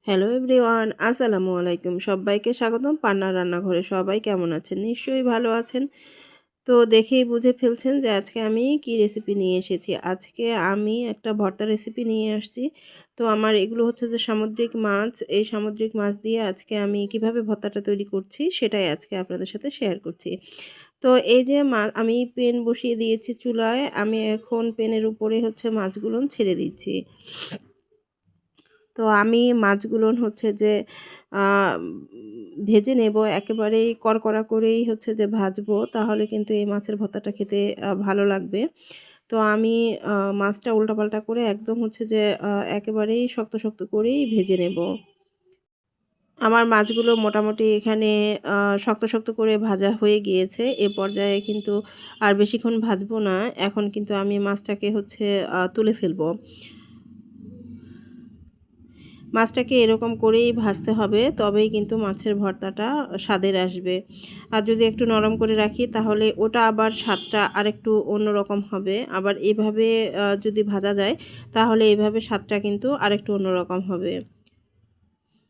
Hello everyone, আসসালামু আলাইকুম। সবাইকে স্বাগতম পান্নার রান্নাঘরে। সবাই কেমন আছেন? নিশ্চয়ই ভালো আছেন। তো দেখেই বুঝে ফেলছেন যে আজকে আমি কি রেসিপি নিয়ে এসেছি। আজকে আমি একটা ভর্তা রেসিপি নিয়ে আসছি। তো আমার এগুলো হচ্ছে যে সামুদ্রিক মাছ। এই সামুদ্রিক মাছ দিয়ে আজকে আমি কিভাবে ভর্তাটা তৈরি করছি সেটাই আজকে আপনাদের সাথে শেয়ার করছি। তো এই যে আমি পেন বসিয়ে দিয়েছি চুলায়। আমি এখন পেনের উপরে হচ্ছে মাছগুলো ছেড়ে দিচ্ছি। তো আমি মাছগুলো হচ্ছে যে আ ভেজে নেব, একেবারেই কড়কড়া করেই হচ্ছে যে ভাজবো, তাহলে কিন্তু এই মাছের ভর্তাটা খেতে ভালো লাগবে। তো আমি মাছটা উল্টাপাল্টা করে একদম হচ্ছে যে একেবারেই শক্ত, শক্ত করেই ভেজে নেব। আমার মাছগুলো মোটামুটি এখানে আ শক্ত, শক্ত করে ভাজা হয়ে গিয়েছে। এ পর্যায়ে কিন্তু আর বেশিক্ষণ ভাজবো না। এখন কিন্তু আমি মাছটাকে হচ্ছে তুলে ফেলবো। মাছটাকে এরকম করেই ভাজতে হবে, তবেই কিন্তু মাছের ভর্তাটা স্বাদের আসবে। আর যদি একটু নরম করে রাখি তাহলে ওটা আবার স্বাদটা আরেকটু অন্যরকম হবে। আবার এভাবে যদি ভাজা যায় তাহলে এভাবে স্বাদটা কিন্তু আরেকটু অন্যরকম হবে।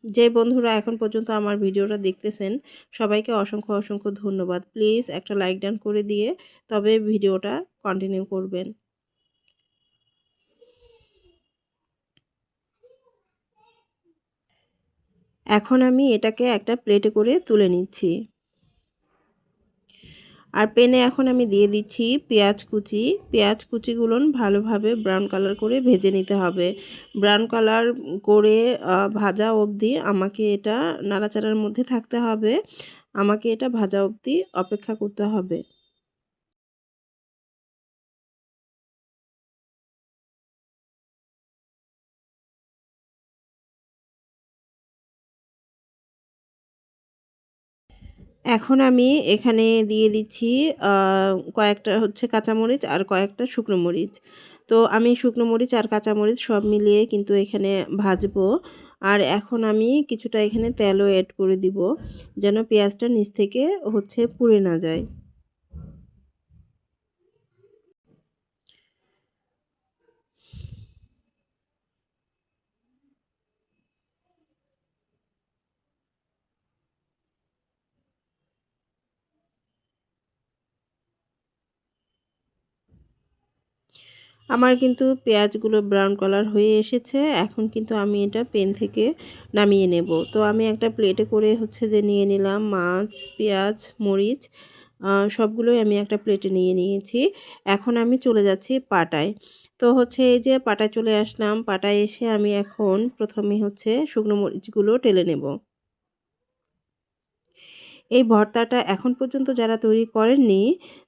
যে বন্ধুরা এখন পর্যন্ত আমার ভিডিওটা দেখতেছেন সবাইকে অসংখ্য, অসংখ্য ধন্যবাদ। প্লিজ একটা লাইক ডান করে দিয়ে তবে ভিডিওটা কন্টিনিউ করবেন। এখন আমি এটাকে একটা প্লেটে করে তুলে নিচ্ছি। আর পেনে এখন আমি দিয়ে দিচ্ছি পেঁয়াজ কুচি। পেঁয়াজ কুচিগুলো ভালোভাবে ব্রাউন কালার করে ভেজে নিতে হবে। ব্রাউন কালার করে ভাজা অবধি আমাকে এটা নাড়াচাড়ার মধ্যে থাকতে হবে। আমাকে এটা ভাজা অবধি অপেক্ষা করতে হবে। এখন আমি এখানে দিয়ে দিচ্ছি আ কয়েকটা হচ্ছে কাঁচামরিচ আর কয়েকটা শুকনো মরিচ। তো আমি শুকনো মরিচ আর কাঁচামরিচ সব মিলিয়ে কিন্তু এখানে ভাজবো। আর এখন আমি কিছুটা এখানে তেলও এড করে দিব, যেন পেঁয়াজটা নিচ থেকে হচ্ছে পুড়ে না যায়। আমার কিন্তু পেঁয়াজগুলো ব্রাউন কালার হয়ে এসেছে। এখন কিন্তু আমি এটা পেন থেকে নামিয়ে নেব। তো আমি একটা প্লেটে করে হচ্ছে যে নিয়ে নিলাম মাছ, পেঁয়াজ, মরিচ সবগুলোই আমি একটা প্লেটে নিয়ে নিয়েছি। এখন আমি চলে যাচ্ছি পাটায়। তো হচ্ছে এই যে পাটায় চলে আসলাম। পাটায় এসে আমি এখন ১ম এ হচ্ছে শুকনো মরিচগুলো টেলে নেব। এই ভর্তাটা এখন পর্যন্ত যারা তৈরি করেননি,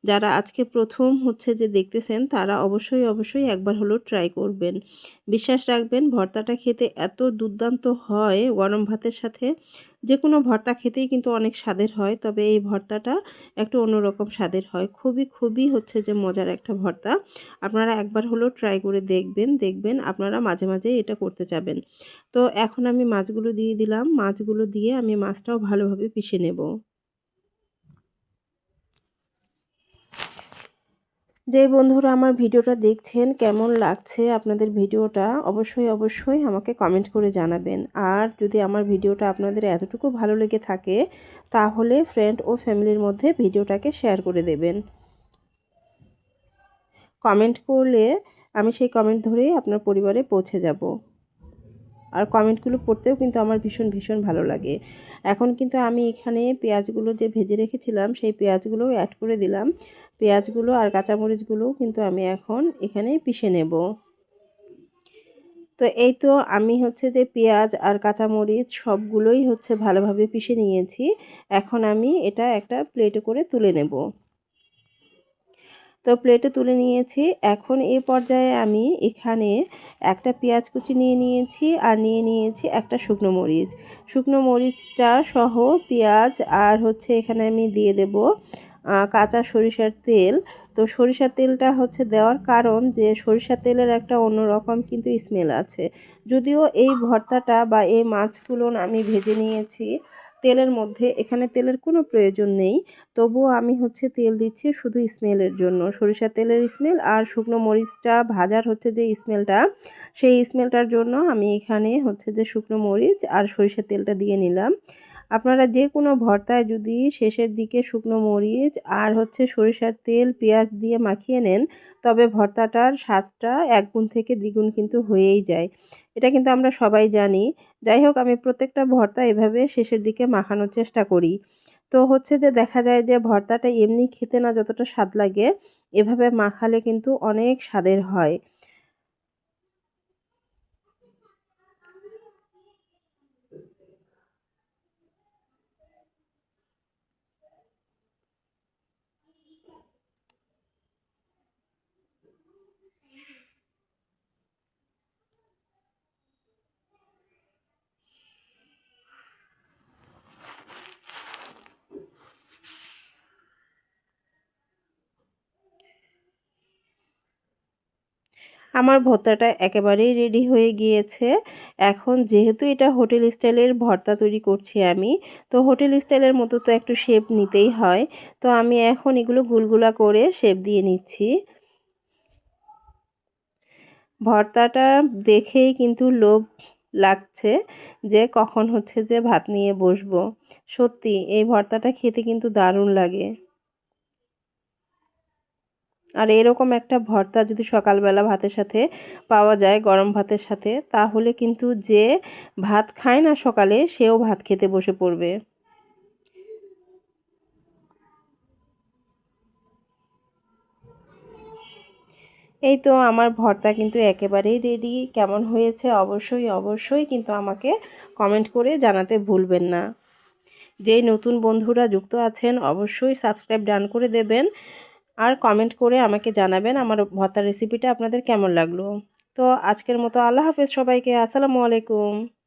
যারা আজকে ১ম হচ্ছে যে দেখতেছেন, তারা অবশ্যই, অবশ্যই একবার হলেও ট্রাই করবেন। বিশ্বাস রাখবেন ভর্তাটা খেতে এত দুর্দান্ত হয় গরম ভাতের সাথে। যেকোনো ভর্তা খেতেই কিন্তু অনেক স্বাদের হয়। তবে এই ভর্তাটা একটু অন্যরকম স্বাদের হয়। খুবই, খুবই হচ্ছে যে মজার একটা ভর্তা। আপনারা একবার হলেও ট্রাই করে দেখবেন। দেখবেন আপনারা মাঝে, মাঝে এটা করতে চাবেন। তো এখন আমি মাছগুলো দিয়ে দিলাম। মাছগুলো দিয়ে আমি মাছটাও ভালোভাবে পিষে নেব। যেই বন্ধুরা আমার ভিডিওটা দেখছেন কেমন লাগছে আপনাদের ভিডিওটা অবশ্যই অবশ্যই আমাকে কমেন্ট করে জানাবেন। আর যদি আমার ভিডিওটা আপনাদের এতটুকু ভালো লেগে থাকে তাহলে ফ্রেন্ড ও ফ্যামিলির মধ্যে ভিডিওটাকে শেয়ার করে দেবেন। কমেন্ট করলে আমি সেই কমেন্ট ধরেই আপনার পরিবারে পৌঁছে যাব। আর কমেন্টগুলো পড়তেও কিন্তু আমার ভীষণ, ভীষণ ভালো লাগে। এখন কিন্তু আমি এখানে পেঁয়াজগুলো যে ভেজে রেখেছিলাম সেই পেঁয়াজগুলোও অ্যাড করে দিলাম। পেঁয়াজগুলো আর কাঁচামরিচগুলোও কিন্তু আমি এখন এখানে পিষে নেব। তো এই তো আমি হচ্ছে যে পেঁয়াজ আর কাঁচামরিচ সবগুলোই হচ্ছে ভালোভাবে পিষে নিয়েছি। এখন আমি এটা একটা প্লেটে করে তুলে নেব। তো প্লেটে তুলে নিয়েছি। এখন এই পর্যায়ে আমি এখানে একটা পেঁয়াজ কুচি নিয়ে নিয়েছি আর নিয়ে নিয়েছি একটা শুকনো মরিচ। শুকনো মরিচটা সহ পেঁয়াজ আর হচ্ছে এখানে আমি দিয়ে দেব কাঁচা সরিষার তেল। তো সরিষার তেলটা হচ্ছে দেওয়ার কারণ যে সরিষার তেলের একটা অন্যরকম কিন্তু স্মেল আছে। যদিও এই ভর্তাটা বা এই মাছগুলো আমি ভেজে নিয়েছি তেলের মধ্যে। এখানে তেলের কোনো প্রয়োজন নেই, তবুও আমি হচ্ছে তেল দিচ্ছি শুধু স্মেলের জন্য। সরিষার তেলের স্মেল আর শুকনো মরিচটা ভাজার হচ্ছে যে স্মেলটা, সেই স্মেলটার জন্য আমি এখানে হচ্ছে যে শুকনো মরিচ আর সরিষার তেলটা দিয়ে নিলাম। আপনারা যে কোনো ভর্তায় যদি শেষের দিকে শুকনো মরিচ আর হচ্ছে সরিষার তেল পেঁয়াজ দিয়ে মাখিয়ে নেন, তবে ভর্তাটার স্বাদটা ১ গুণ থেকে দ্বিগুণ কিন্তু হয়েই যায়। এটা কিন্তু আমরা সবাই জানি। যাই হোক, আমি প্রত্যেকটা ভর্তা এভাবে শেষের দিকে মাখানোর চেষ্টা করি। তো হচ্ছে যে দেখা যায় যে ভর্তাটা এমনি খেতে না যতটা স্বাদ লাগে, এভাবে মাখালে কিন্তু অনেক স্বাদের হয়। আমার ভর্তাটা একেবারেই রেডি হয়ে গিয়েছে। এখন যেহেতু এটা হোটেল স্টাইলের ভর্তা তৈরি করছি আমি, তো হোটেল স্টাইলের মতো তো একটু শেপ নিতেই হয়। তো আমি এখন এগুলো গুলগুলা করে শেপ দিয়ে নিচ্ছি। ভর্তাটা দেখেই কিন্তু লোভ লাগছে যে কখন হচ্ছে যে ভাত নিয়ে বসবো। সত্যি এই ভর্তাটা খেতে কিন্তু দারুণ লাগে। আর এরকম একটা ভর্তা যদি সকালবেলা ভাতের সাথে পাওয়া যায়, গরম ভাতের সাথে, তাহলে কিন্তু যে ভাত খায় না সকালে সেও ভাত খেতে বসে পড়বে। এই তো আমার ভর্তা কিন্তু একেবারেই রেডি। কেমন হয়েছে অবশ্যই অবশ্যই কিন্তু আমাকে কমেন্ট করে জানাতে ভুলবেন না। যেই নতুন বন্ধুরা যুক্ত আছেন অবশ্যই সাবস্ক্রাইব ডান করে দেবেন আর কমেন্ট করে আমাকে জানাবেন আমার ভর্তার রেসিপিটা আপনাদের কেমন লাগলো। তো আজকের মতো আল্লাহ হাফেজ সবাইকে। আসসালামু আলাইকুম।